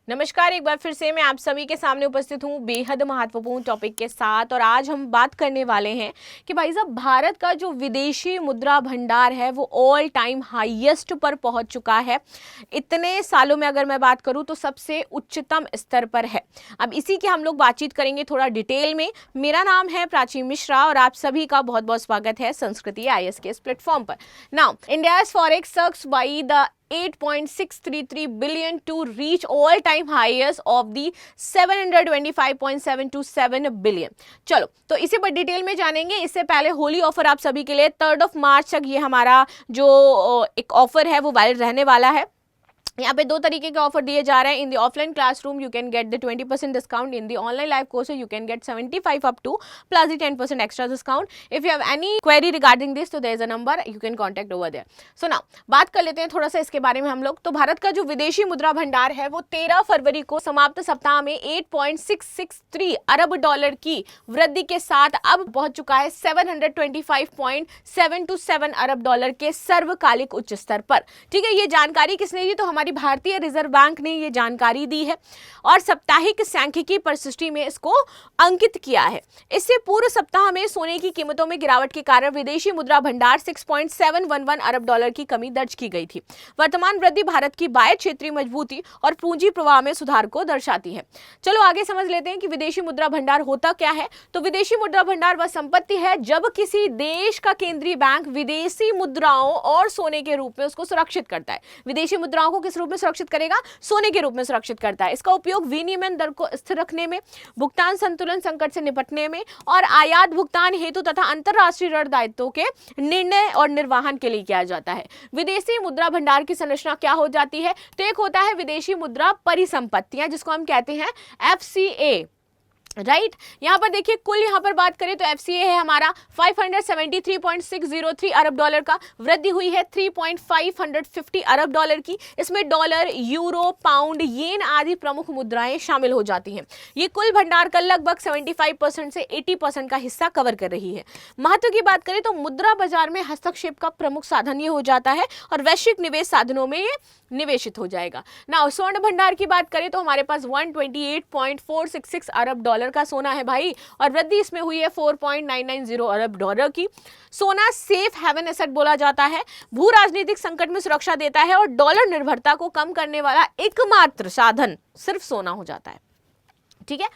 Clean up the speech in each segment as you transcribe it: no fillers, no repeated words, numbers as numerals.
नमस्कार, एक बार फिर से मैं आप सभी के सामने उपस्थित हूँ बेहद महत्वपूर्ण टॉपिक के साथ। और आज हम बात करने वाले हैं कि भाई साहब भारत का जो विदेशी मुद्रा भंडार है वो ऑल टाइम हाईएस्ट पर पहुंच चुका है। इतने सालों में अगर मैं बात करूं तो सबसे उच्चतम स्तर पर है। अब इसी की हम लोग बातचीत करेंगे थोड़ा डिटेल में। मेरा नाम है प्राची मिश्रा और आप सभी का बहुत बहुत स्वागत है संस्कृति IAS के इस प्लेटफॉर्म पर। Now India's forex search by the 8.633 billion to reach all-time highest of the 725.727 billion। चलो तो इसी पर डिटेल में जानेंगे। इससे पहले होली ऑफर आप सभी के लिए 3 मार्च तक ये हमारा जो एक ऑफर है वो वैलिड रहने वाला है। यहाँ पे 2 तरीके के ऑफर दिए जा रहे हैं। In the offline classroom you can get the 20% discount, in the online live course you can get 75 up to plus the 10% extra discount. If you have any query regarding this तो there is a number you can contact over there. So now बात कर लेते हैं थोड़ा सा इसके बारे में हम लोग। तो भारत का जो विदेशी मुद्रा भंडार है वो 13 फरवरी को समाप्त सप्ताह में 8.663 अरब डॉलर की वृद्धि के साथ अब पहुंच चुका है 725.727 अरब डॉलर के सर्वकालिक उच्च स्तर पर। ठीक है, ये जानकारी किसने दी? तो हमारी भारतीय रिजर्व बैंक ने ये जानकारी दी है और साप्ताहिक सांख्यिकी प्रशिष्टि में इसको अंकित किया है। इससे पूर्व सप्ताह में सोने की कीमतों में गिरावट के कारण विदेशी मुद्रा भंडार 6.711 अरब डॉलर की कमी दर्ज की गई थी। वर्तमान वृद्धि भारत की बाह्य क्षेत्रीय मजबूती और पूंजी प्रवाह में सुधार को दर्शाती है। चलो आगे समझ लेते हैं कि विदेशी मुद्रा भंडार होता क्या है। तो विदेशी मुद्रा भंडार वह संपत्ति है जब किसी देश का केंद्रीय बैंक विदेशी मुद्राओं और सोने के रूप में उसको सुरक्षित करता है। विदेशी मुद्राओं को किस रूप में सुरक्षित करेगा? सोने के रूप में सुरक्षित करता है। इसका उपयोग विनिमय दर को स्थिर रखने में, भुगतान संतुलन संकट से निपटने में और आयात भुगतान हेतु तथा अंतरराष्ट्रीय ऋण दायित्वों के निर्णय और निर्वहन के लिए किया जाता है। विदेशी मुद्रा भंडार की संरचना क्या हो जाती है? तो एक होता है विदेशी मुद्रा परिसंपत्तियां जिसको हम कहते हैं FCA, राइट। यहाँ पर देखिए कुल यहाँ पर बात करें तो FCA है हमारा 573.603 अरब डॉलर का, वृद्धि हुई है 3.550 अरब डॉलर की। इसमें डॉलर, यूरो, पाउंड, येन आदि प्रमुख मुद्राएं शामिल हो जाती हैं। ये कुल भंडार का लगभग 75% से 80% का हिस्सा कवर कर रही है। महत्व की बात करें तो मुद्रा बाजार में हस्तक्षेप का प्रमुख साधन ये हो जाता है और वैश्विक निवेश साधनों में ये निवेशित हो जाएगा। ना स्वर्ण भंडार की बात करें तो हमारे पास 128.466 अरब डॉलर का सोना है भाई और वृद्धि इसमें हुई है 4.990 अरब डॉलर की। सोना सेफ हेवन एसेट बोला जाता है, भू राजनीतिक संकट में सुरक्षा देता है और डॉलर निर्भरता को कम करने वाला एकमात्र साधन सिर्फ सोना हो जाता है। ठीक है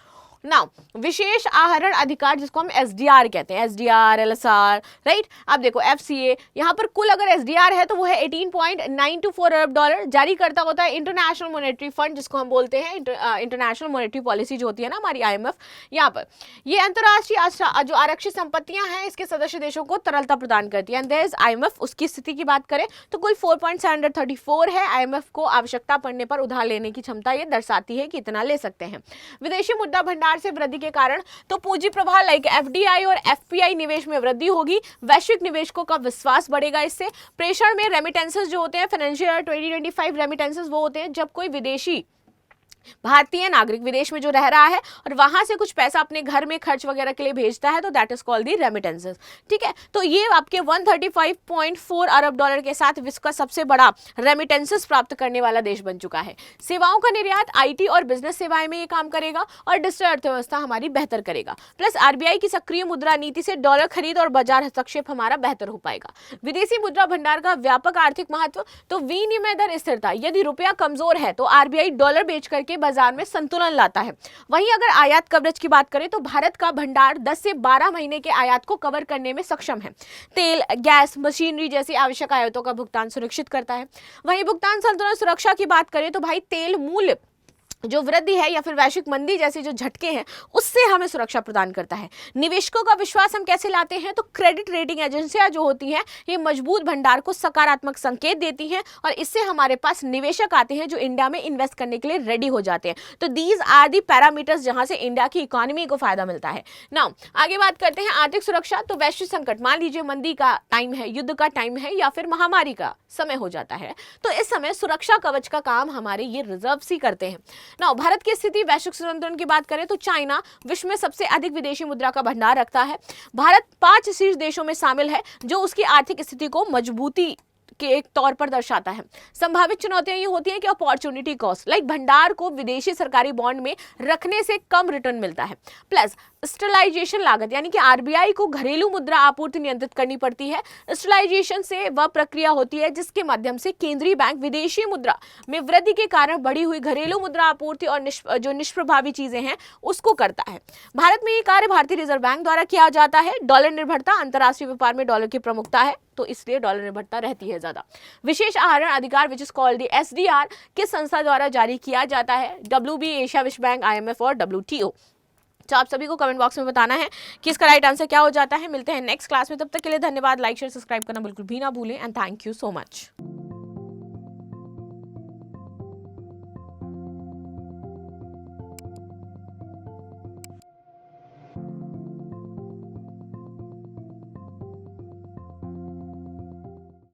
ना। विशेष आहरण अधिकार जिसको हम SDR कहते हैं, SDR, LSR, राइट। अब देखो FCA यहाँ पर कुल अगर SDR है तो वो है 18.924 अरब डॉलर। जारी करता होता है इंटरनेशनल मॉनेटरी फंड जिसको हम बोलते हैं इंटरनेशनल मॉनेटरी पॉलिसी जो होती है ना हमारी IMF। यहाँ पर ये अंतर्राष्ट्रीय जो आरक्षित संपत्तियां हैं इसके सदस्य देशों को तरलता प्रदान करती है। IMF उसकी स्थिति की बात करें तो कुल 4.734 है। IMF को आवश्यकता पड़ने पर उधार लेने की क्षमता ये दर्शाती है कि इतना ले सकते हैं। विदेशी मुद्रा भंडार से वृद्धि के कारण तो पूंजी प्रवाह लाइक FDI और FPI निवेश में वृद्धि होगी। वैश्विक निवेशकों का विश्वास बढ़ेगा। इससे प्रेषण में रेमिटेंसेस जो होते हैं, फाइनेंशियल ईयर 2025 रेमिटेंसेस वो होते हैं जब कोई विदेशी भारतीय नागरिक विदेश में जो रह रहा है और वहां से कुछ पैसा अपने घर में खर्च वगैरह के लिए भेजता है तो that is called the remittances. ठीक है, तो ये आपके 135.4 अरब डॉलर के साथ विश्व का सबसे बड़ा रेमिटेंसेस प्राप्त करने वाला देश बन चुका है। सेवाओं का निर्यात IT और बिजनेस सेवाएं में ये काम करेगा और डिजिटल अर्थव्यवस्था हमारी बेहतर करेगा। प्लस RBI की सक्रिय मुद्रा नीति से डॉलर खरीद और बाजार हस्तक्षेप हमारा बेहतर हो पाएगा। विदेशी मुद्रा भंडार का व्यापक आर्थिक महत्व तो विनिमय दर स्थिरता। यदि रुपया कमजोर है तो RBI डॉलर बेच करके बाजार में संतुलन लाता है। वहीं अगर आयात कवरेज की बात करें तो भारत का भंडार 10 से 12 महीने के आयात को कवर करने में सक्षम है। तेल, गैस, मशीनरी जैसी आवश्यक आयातों का भुगतान सुरक्षित करता है। वहीं भुगतान संतुलन सुरक्षा की बात करें तो भाई तेल मूल्य जो वृद्धि है या फिर वैश्विक मंदी जैसे जो झटके हैं उससे हमें सुरक्षा प्रदान करता है। निवेशकों का विश्वास हम कैसे लाते हैं? तो क्रेडिट रेटिंग एजेंसियां जो होती हैं ये मजबूत भंडार को सकारात्मक संकेत देती हैं और इससे हमारे पास निवेशक आते हैं जो इंडिया में इन्वेस्ट करने के लिए रेडी हो जाते हैं। तो दीज आर दी पैरामीटर्स जहां से इंडिया की इकोनॉमी को फायदा मिलता है। नाउ आगे बात करते हैं आर्थिक सुरक्षा। तो वैश्विक संकट, मान लीजिए मंदी का टाइम है, युद्ध का टाइम है या फिर महामारी का समय हो जाता है तो इस समय सुरक्षा कवच का काम हमारे ये रिजर्व ही करते हैं। ना भारत की स्थिति वैश्विक संतुलन की बात करें तो चाइना विश्व में सबसे अधिक विदेशी मुद्रा का भंडार रखता है। भारत 5 शीर्ष देशों में शामिल है जो उसकी आर्थिक स्थिति को मजबूती के एक तौर पर दर्शाता है। संभावित चुनौतियां ये होती हैं कि अपॉर्चुनिटी कॉस्ट, लाइक भंडार को विदेशी सरकारी बॉन्ड में रखने से कम रिटर्न मिलता है, प्लस स्टेलाइजेशन लागत, यानी कि आरबीआई को घरेलू मुद्रा आपूर्ति नियंत्रित करनी पड़ती है। स्टेलाइजेशन से वह प्रक्रिया होती है जिसके माध्यम से केंद्रीय बैंक विदेशी मुद्रा में वृद्धि के कारण बढ़ी हुई घरेलू मुद्रा आपूर्ति और जो निष्प्रभावी चीजें हैं उसको करता है। भारत में ये कार्य भारतीय रिजर्व बैंक द्वारा किया जाता है। डॉलर निर्भरता, अंतर्राष्ट्रीय व्यापार में डॉलर की प्रमुखता है तो इसलिए डॉलर निर्भरता रहती है ज्यादा। विशेष आहरण अधिकार which is called the SDR किस संस्था द्वारा जारी किया जाता है? डब्ल्यूबी, एशिया विश्व बैंक, आईएमएफ और डब्ल्यूटीओ। तो आप सभी को कमेंट बॉक्स में बताना है कि इसका राइट आंसर क्या हो जाता है। मिलते हैं नेक्स्ट क्लास में, तब तक के लिए धन्यवाद। लाइक शेयर सब्सक्राइब करना बिल्कुल भी ना भूलें and thank you so much.